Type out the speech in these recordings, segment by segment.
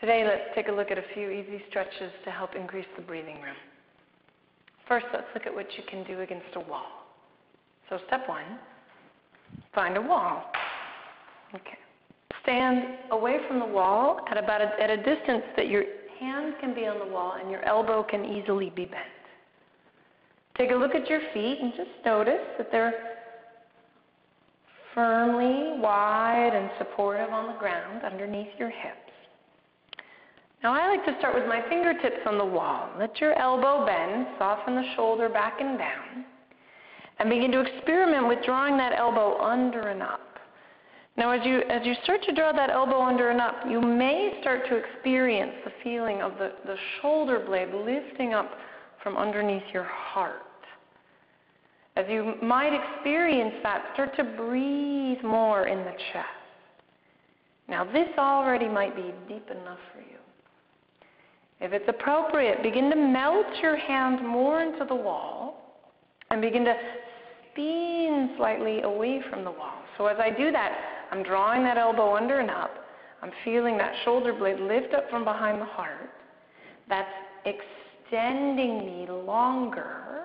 Today, let's take a look at a few easy stretches to help increase the breathing room. First, let's look at what you can do against a wall. So step one, find a wall. Okay. Stand away from the wall at a distance that your hand can be on the wall and your elbow can easily be bent. Take a look at your feet and just notice that they're firmly wide and supportive on the ground underneath your hips. Now I like to start with my fingertips on the wall. Let your elbow bend, soften the shoulder back and down, and begin to experiment with drawing that elbow under and up. Now as you start to draw that elbow under and up, you may start to experience the feeling of the shoulder blade lifting up from underneath your heart. As you might experience that, start to breathe more in the chest. Now this already might be deep enough for you. If it's appropriate, begin to melt your hand more into the wall and begin to spin slightly away from the wall. So as I do that, I'm drawing that elbow under and up. I'm feeling that shoulder blade lift up from behind the heart. That's extending me longer.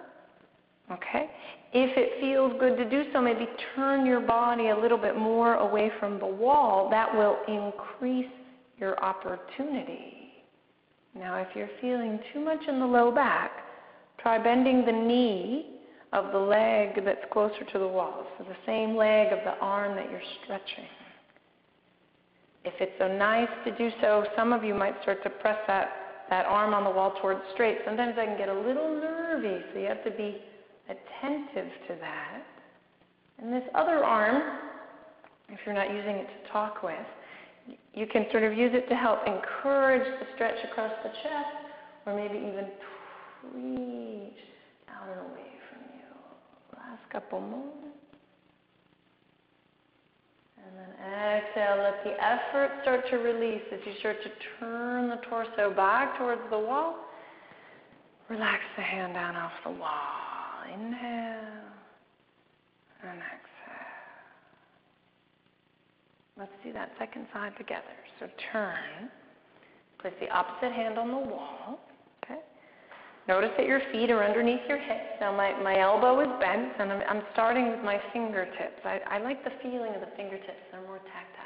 Okay? If it feels good to do so, maybe turn your body a little bit more away from the wall. That will increase your opportunity. Now, if you're feeling too much in the low back, try bending the knee of the leg that's closer to the wall, so the same leg of the arm that you're stretching. If it's so nice to do so, some of you might start to press that arm on the wall towards straight. Sometimes I can get a little nervy, so you have to be attentive to that. And this other arm, if you're not using it to talk with, you can sort of use it to help encourage the stretch across the chest, or maybe even reach out and away from you. Last couple more. And then exhale, let the effort start to release as you start to turn the torso back towards the wall. Relax the hand down off the wall. Inhale and exhale. Let's do that second side together. So turn, place the opposite hand on the wall. Okay. Notice that your feet are underneath your hips. Now my elbow is bent, and I'm starting with my fingertips. I like the feeling of the fingertips. They're more tactile.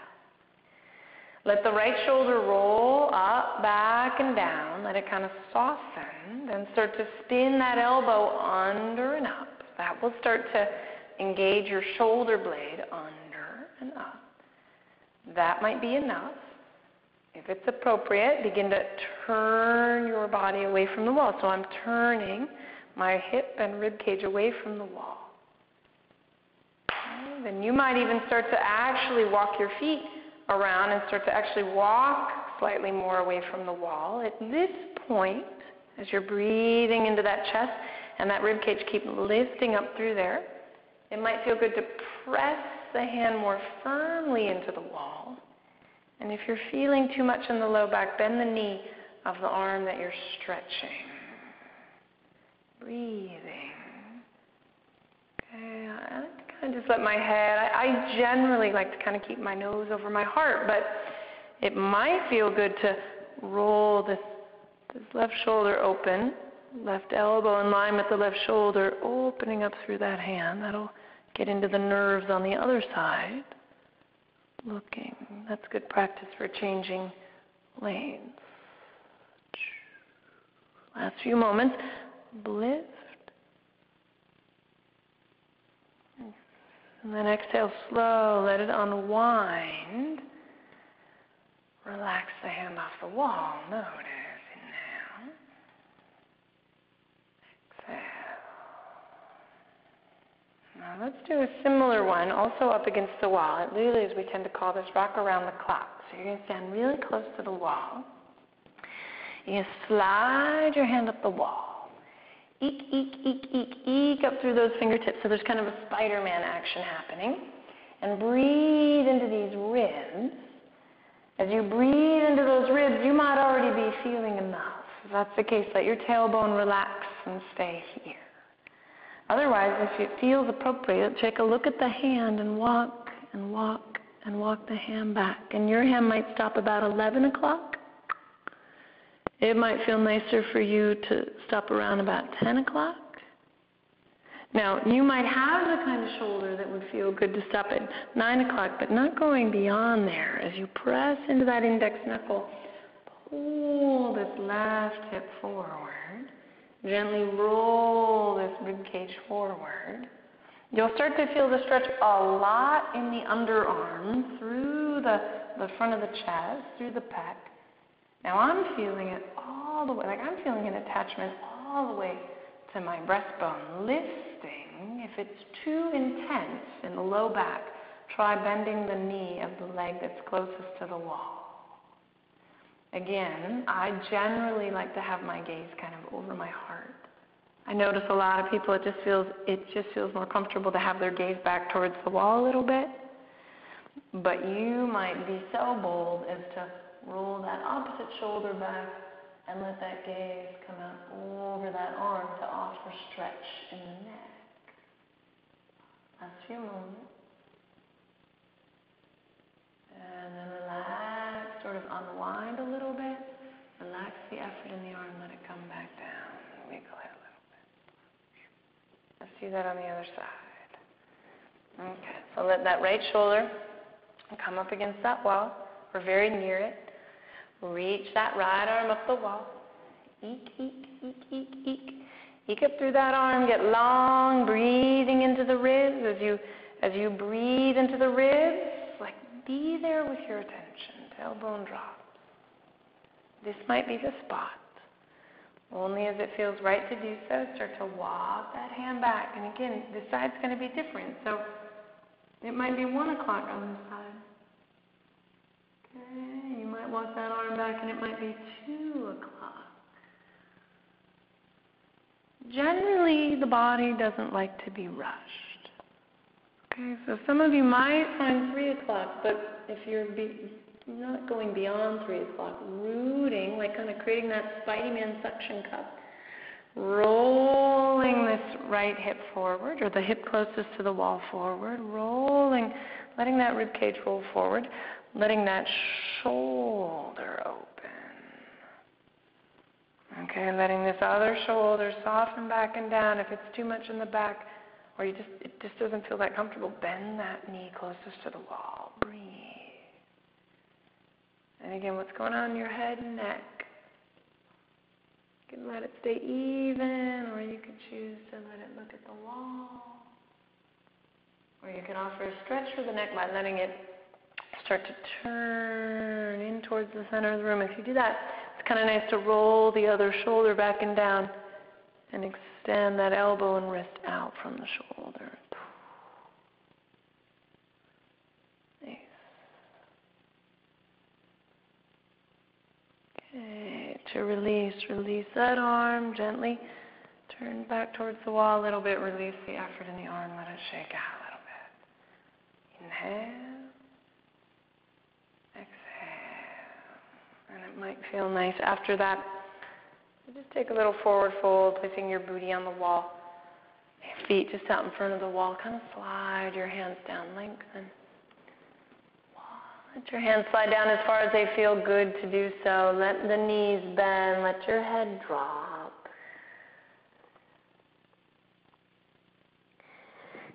Let the right shoulder roll up, back, and down. Let it kind of soften. Then start to spin that elbow under and up. That will start to engage your shoulder blade under and up. That might be enough. If it's appropriate, begin to turn your body away from the wall. So I'm turning my hip and rib cage away from the wall. Okay. Then you might even start to actually walk your feet around and start to actually walk slightly more away from the wall. At this point, as you're breathing into that chest and that rib cage keep lifting up through there, it might feel good to press the hand more firmly into the wall. And if you're feeling too much in the low back, bend the knee of the arm that you're stretching. Breathing. Okay, I like to kind of just let my head, I generally like to kind of keep my nose over my heart, but it might feel good to roll this left shoulder open, left elbow in line with the left shoulder, opening up through that hand. That'll get into the nerves on the other side. Looking. That's good practice for changing lanes. Last few moments. Lift. And then exhale slow. Let it unwind. Relax the hand off the wall. Notice. Inhale. Exhale. Now let's do a similar one, also up against the wall. At Lulu's, we tend to call this rock around the clock. So you're going to stand really close to the wall. You're going to slide your hand up the wall. Eek, eek, eek, eek, eek up through those fingertips. So there's kind of a Spider-Man action happening. And breathe into these ribs. As you breathe into those ribs, you might already be feeling enough. If that's the case, let your tailbone relax and stay here. Otherwise, if it feels appropriate, take a look at the hand and walk and walk and walk the hand back. And your hand might stop about 11 o'clock. It might feel nicer for you to stop around about 10 o'clock. Now, you might have the kind of shoulder that would feel good to stop at 9 o'clock, but not going beyond there. As you press into that index knuckle, pull this left hip forward. Gently roll this rib cage forward. You'll start to feel the stretch a lot in the underarm, through the front of the chest, through the pec. Now I'm feeling it all the way, like I'm feeling an attachment all the way to my breastbone, lifting. If it's too intense in the low back, try bending the knee of the leg that's closest to the wall. Again, I generally like to have my gaze kind of over my heart. I notice a lot of people, it just feels more comfortable to have their gaze back towards the wall a little bit. But you might be so bold as to roll that opposite shoulder back and let that gaze come out over that arm to offer stretch in the neck. Last few moments. And then relax, sort of unwind a little bit. Relax the effort in the arm, let it come back down. Wiggle it a little bit. Let's do that on the other side. Okay, so let that right shoulder come up against that wall. We're very near it. Reach that right arm up the wall. Eek, eek, eek, eek, eek. Eek up through that arm. Get long, breathing into the ribs. As you breathe into the ribs, like be there with your attention. Tailbone drops. This might be the spot. Only as it feels right to do so, start to walk that hand back. And again, this side's going to be different. So it might be 1 o'clock on this side. Okay, you might walk that arm back and it might be 2 o'clock. Generally, the body doesn't like to be rushed. Okay, so some of you might find 3 o'clock, but if you're not going beyond 3 o'clock, rooting, like kind of creating that Spidey-Man suction cup, rolling this right hip forward, or the hip closest to the wall forward, rolling, letting that rib cage roll forward, letting that shoulder open. Okay, letting this other shoulder soften back and down. If it's too much in the back, or it just doesn't feel that comfortable, bend that knee closest to the wall. Breathe. And again, what's going on in your head and neck? You can let it stay even, or you can choose to let it look at the wall. Or you can offer a stretch for the neck by letting it start to turn in towards the center of the room. If you do that, it's kind of nice to roll the other shoulder back and down and extend that elbow and wrist out from the shoulder. Nice. Okay, to release that arm gently. Turn back towards the wall a little bit. Release the effort in the arm. Let it shake out a little bit. Inhale. And it might feel nice after that. Just take a little forward fold, placing your booty on the wall. Your feet just out in front of the wall. Kind of slide your hands down, lengthen. Let your hands slide down as far as they feel good to do so. Let the knees bend. Let your head drop.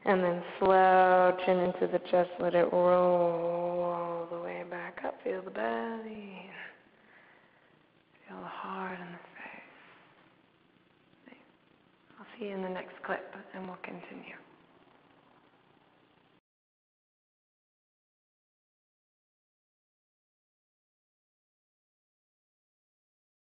And then slow chin into the chest. Let it roll all the way back up. Feel the belly. Feel the heart in the face. I'll see you in the next clip, and we'll continue.